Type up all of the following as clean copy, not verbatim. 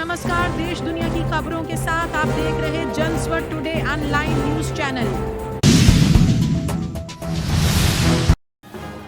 नमस्कार। देश दुनिया की खबरों के साथ आप देख रहे Janswar today online news channel.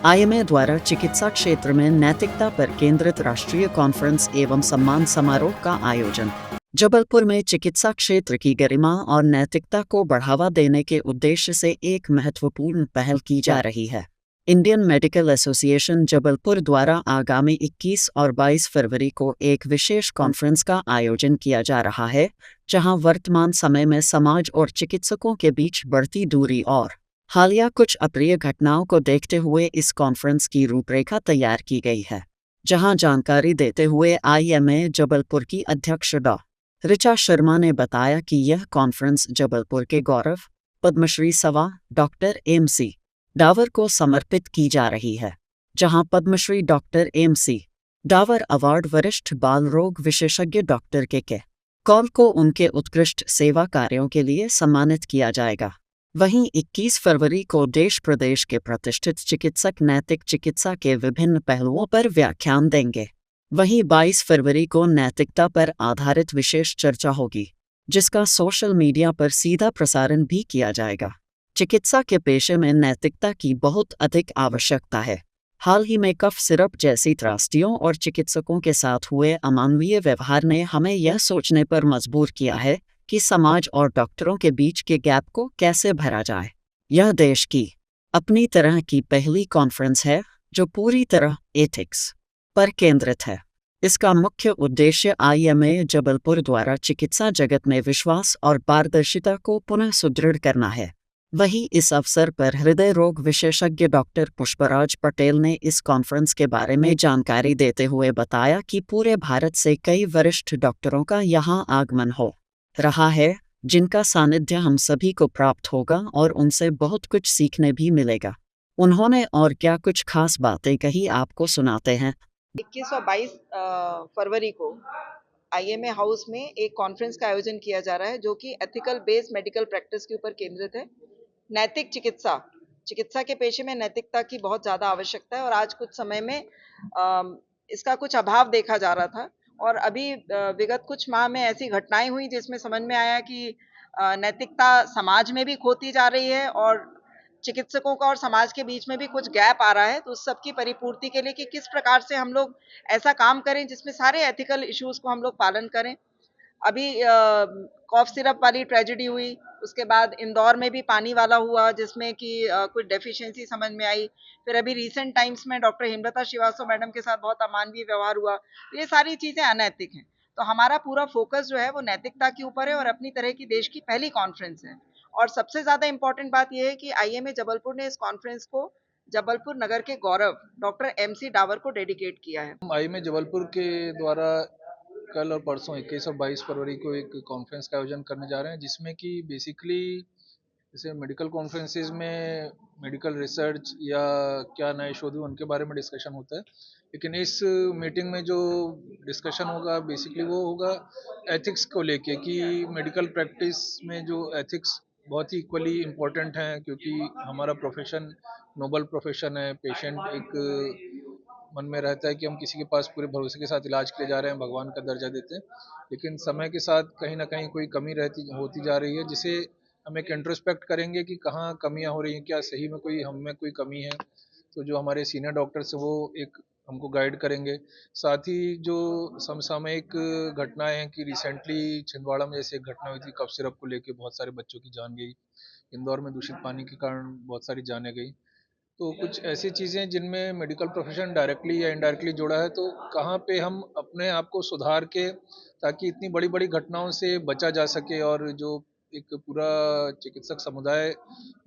IMA द्वारा चिकित्सा क्षेत्र में नैतिकता पर केंद्रित राष्ट्रीय कॉन्फ्रेंस एवं सम्मान समारोह का आयोजन। जबलपुर में चिकित्सा क्षेत्र की गरिमा और नैतिकता को बढ़ावा देने के उद्देश्य से एक महत्वपूर्ण पहल की जा रही है। इंडियन मेडिकल एसोसिएशन जबलपुर द्वारा आगामी 21 और 22 फरवरी को एक विशेष कॉन्फ्रेंस का आयोजन किया जा रहा है, जहां वर्तमान समय में समाज और चिकित्सकों के बीच बढ़ती दूरी और हालिया कुछ अप्रिय घटनाओं को देखते हुए इस कॉन्फ्रेंस की रूपरेखा तैयार की गई है। जहां जानकारी देते हुए आईएमए जबलपुर की अध्यक्ष डॉ. ऋचा शर्मा ने बताया कि यह कॉन्फ्रेंस जबलपुर के गौरव पद्मश्री सवा डॉक्टर एम.सी. डावर को समर्पित की जा रही है, जहां Padmashri doctor MC. Dawar award वरिष्ठ बाल रोग विशेषज्ञ डॉक्टर के कौल को उनके उत्कृष्ट सेवा कार्यों के लिए सम्मानित किया जाएगा। वहीं 21 फरवरी को देश प्रदेश के प्रतिष्ठित चिकित्सक नैतिक चिकित्सा के विभिन्न पहलुओं पर व्याख्यान देंगे। वहीं 22 फरवरी को नैतिकता पर आधारित विशेष चर्चा होगी, जिसका सोशल मीडिया पर सीधा प्रसारण भी किया जाएगा। चिकित्सा के पेशे में नैतिकता की बहुत अधिक आवश्यकता है। हाल ही में कफ सिरप जैसी त्रासदियों और चिकित्सकों के साथ हुए अमानवीय व्यवहार ने हमें यह सोचने पर मजबूर किया है कि समाज और डॉक्टरों के बीच के गैप को कैसे भरा जाए। यह देश की अपनी तरह की पहली कॉन्फ्रेंस है जो पूरी तरह एथिक्स पर केंद्रित है। इसका मुख्य उद्देश्य आईएमए जबलपुर द्वारा चिकित्सा जगत में विश्वास और पारदर्शिता को पुनः सुदृढ़ करना है। वहीं इस अवसर पर हृदय रोग विशेषज्ञ डॉक्टर पुष्पराज पटेल ने इस कॉन्फ्रेंस के बारे में जानकारी देते हुए बताया कि पूरे भारत से कई वरिष्ठ डॉक्टरों का यहां आगमन हो रहा है, जिनका सानिध्य हम सभी को प्राप्त होगा और उनसे बहुत कुछ सीखने भी मिलेगा। उन्होंने और क्या कुछ खास बातें कही, आपको सुनाते हैं। 21 और 22 फरवरी को आईएमए हाउस में एक कॉन्फ्रेंस का आयोजन किया जा रहा है, जो कि एथिकल बेस्ड मेडिकल प्रैक्टिस के ऊपर केंद्रित है। नैतिक चिकित्सा चिकित्सा के पेशे में नैतिकता की बहुत ज़्यादा आवश्यकता है और आज कुछ समय में इसका कुछ अभाव देखा जा रहा था। और अभी विगत कुछ माह में ऐसी घटनाएं हुई जिसमें समझ में आया कि नैतिकता समाज में भी खोती जा रही है और चिकित्सकों का और समाज के बीच में भी कुछ गैप आ रहा है। तो उस सब की परिपूर्ति के लिए कि किस प्रकार से हम लोग ऐसा काम करें जिसमें सारे एथिकल इश्यूज को हम लोग पालन करें। अभी कॉफ सिरप वाली ट्रेजेडी हुई, उसके बाद इंदौर में भी पानी वाला हुआ जिसमें कि कुछ डेफिशिएंसी समझ में आई। फिर अभी रिसेंट टाइम्स में डॉक्टर हेमलता श्रीवास्तव मैडम के साथ बहुत अमानवीय व्यवहार हुआ। तो ये सारी चीज़ें अनैतिक हैं। तो हमारा पूरा फोकस जो है वो नैतिकता के ऊपर है और अपनी तरह की देश की पहली कॉन्फ्रेंस है। और सबसे ज़्यादा इम्पोर्टेंट बात यह है कि आईएमए जबलपुर ने इस कॉन्फ्रेंस को जबलपुर नगर के गौरव डॉक्टर एम.सी. डावर को डेडिकेट किया है। आईएमए जबलपुर के द्वारा कल और परसों 21 और 22 फरवरी को एक कॉन्फ्रेंस का आयोजन करने जा रहे हैं, जिसमें कि बेसिकली जैसे मेडिकल कॉन्फ्रेंसेज में मेडिकल रिसर्च या क्या नए शोध हुए उनके बारे में डिस्कशन होता है। लेकिन इस मीटिंग में जो डिस्कशन होगा बेसिकली वो होगा एथिक्स को लेके कि मेडिकल प्रैक्टिस में जो एथिक्स बहुत ही इक्वली इम्पोर्टेंट हैं, क्योंकि हमारा प्रोफेशन नोबल प्रोफेशन है। पेशेंट एक मन में रहता है कि हम किसी के पास पूरे भरोसे के साथ इलाज के लिए जा रहे हैं, भगवान का दर्जा देते हैं, लेकिन समय के साथ कहीं ना कहीं कोई कमी रहती होती जा रही है, जिसे हम एक इंट्रोस्पेक्ट करेंगे कि कहाँ कमियां हो रही हैं, क्या सही में कोई हम में कोई कमी है। तो जो हमारे सीनियर डॉक्टर्स हैं वो एक हमको गाइड करेंगे। साथ ही जो समसामयिक घटनाएं हैं कि रिसेंटली छिंदवाड़ा में जैसे एक घटना हुई थी, कफ सिरप को लेके बहुत सारे बच्चों की जान गई। इंदौर में दूषित पानी के कारण बहुत सारी जानें गई। तो कुछ ऐसी चीज़ें जिनमें मेडिकल प्रोफेशन डायरेक्टली या इनडायरेक्टली जुड़ा है, तो कहाँ पे हम अपने आप को सुधार के, ताकि इतनी बड़ी बड़ी घटनाओं से बचा जा सके। और जो एक पूरा चिकित्सक समुदाय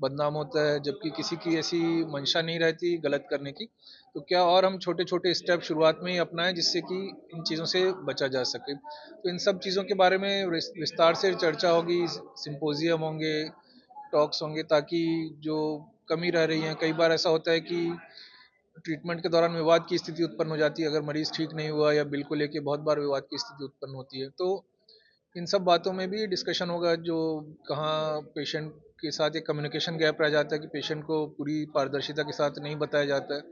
बदनाम होता है जबकि किसी की ऐसी मंशा नहीं रहती गलत करने की, तो क्या और हम छोटे छोटे स्टेप शुरुआत में ही अपनाएं जिससे कि इन चीज़ों से बचा जा सके। तो इन सब चीज़ों के बारे में विस्तार से चर्चा होगी, सिंपोजियम होंगे, टॉक्स होंगे, ताकि जो कमी रह रही है, कई बार ऐसा होता है कि ट्रीटमेंट के दौरान विवाद की स्थिति उत्पन्न हो जाती है, अगर मरीज ठीक नहीं हुआ या बिल को लेके बहुत बार विवाद की स्थिति उत्पन्न होती है। तो इन सब बातों में भी डिस्कशन होगा, जो कहाँ पेशेंट के साथ एक कम्युनिकेशन गैप रह जाता है कि पेशेंट को पूरी पारदर्शिता के साथ नहीं बताया जाता है।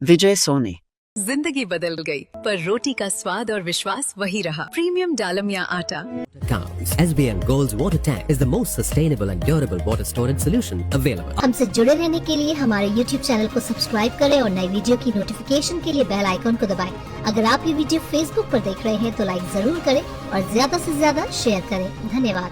विजय सोनी। जिंदगी बदल गई, पर रोटी का स्वाद और विश्वास वही रहा। प्रीमियम डालमिया आटा। Accounts. SBM Gold's water tank is the most sustainable and durable water storage solution available. हमसे जुड़े रहने के लिए हमारे YouTube चैनल को सब्सक्राइब करें और नई वीडियो की नोटिफिकेशन के लिए बेल आइकॉन को दबाएं। अगर आप ये वीडियो Facebook पर देख रहे हैं तो लाइक जरूर करें और ज्यादा से ज्यादा शेयर करें। धन्यवाद।